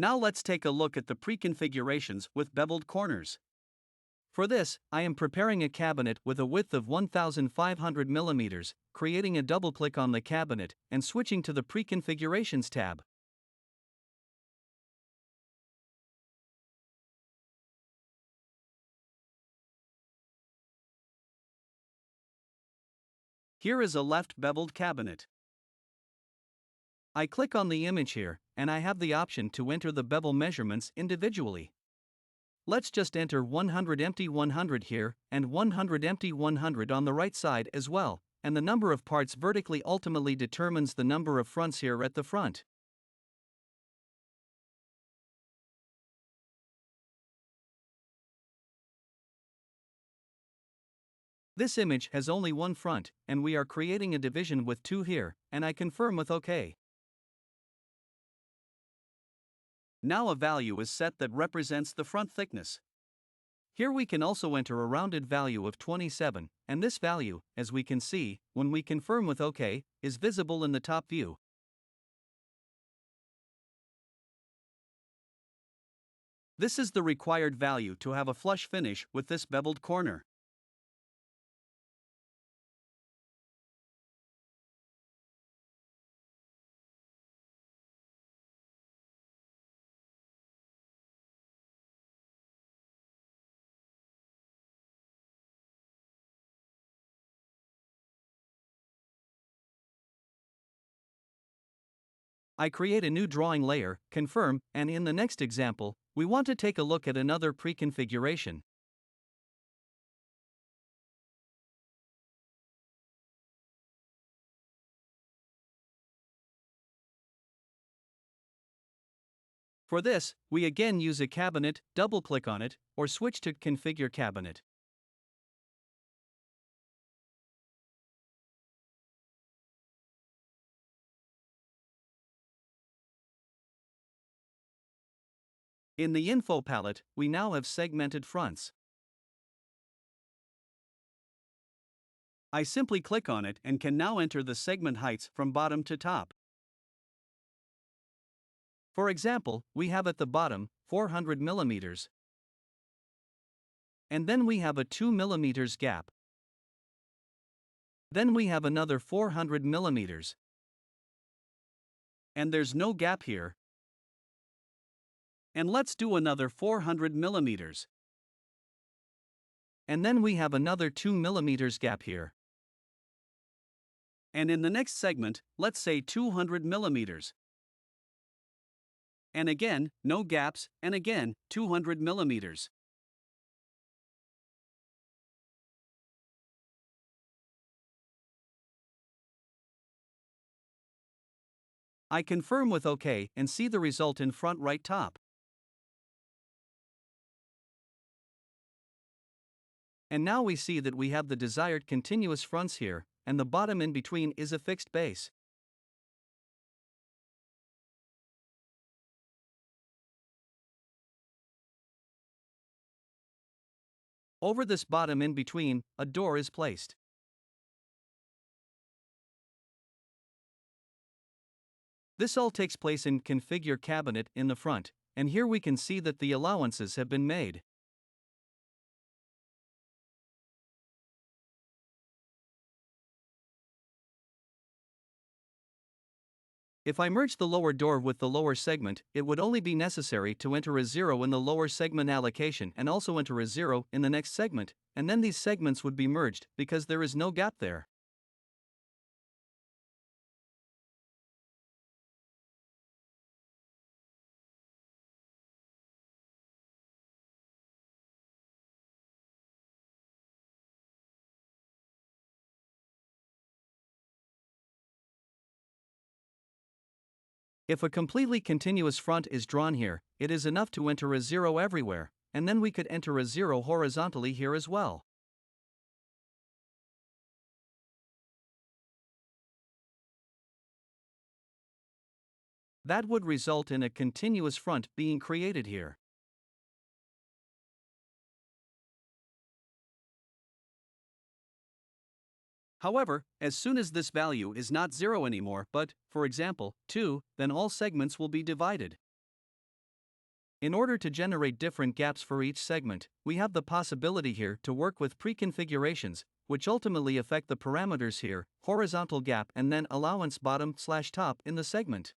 Now let's take a look at the preconfigurations with beveled corners. For this, I am preparing a cabinet with a width of 1500 mm, creating a double-click on the cabinet, and switching to the Preconfigurations tab. Here is a left beveled cabinet. I click on the image here, and I have the option to enter the bevel measurements individually. Let's just enter 100 empty 100 here, and 100 empty 100 on the right side as well, and the number of parts vertically ultimately determines the number of fronts here at the front. This image has only one front, and we are creating a division with two here, and I confirm with OK. Now a value is set that represents the front thickness. Here we can also enter a rounded value of 27, and this value, as we can see, when we confirm with OK, is visible in the top view. This is the required value to have a flush finish with this beveled corner. I create a new drawing layer, confirm, and in the next example, we want to take a look at another preconfiguration. For this, we again use a cabinet, double-click on it, or switch to Configure Cabinet. In the Info palette, we now have segmented fronts. I simply click on it and can now enter the segment heights from bottom to top. For example, we have at the bottom 400 mm. And then we have a 2 mm gap. Then we have another 400 mm. And there's no gap here. And let's do another 400 mm. And then we have another 2 mm gap here. And in the next segment, let's say 200 mm. And again, no gaps, and again, 200 mm. I confirm with OK and see the result in front right top. And now we see that we have the desired continuous fronts here, and the bottom in between is a fixed base. Over this bottom in between, a door is placed. This all takes place in Configure Cabinet in the front, and here we can see that the allowances have been made. If I merge the lower door with the lower segment, it would only be necessary to enter a 0 in the lower segment allocation and also enter a 0 in the next segment, and then these segments would be merged because there is no gap there. If a completely continuous front is drawn here, it is enough to enter a 0 everywhere, and then we could enter a 0 horizontally here as well. That would result in a continuous front being created here. However, as soon as this value is not 0 anymore but, for example, 2, then all segments will be divided. In order to generate different gaps for each segment, we have the possibility here to work with preconfigurations, which ultimately affect the parameters here, horizontal gap and then allowance bottom/top in the segment.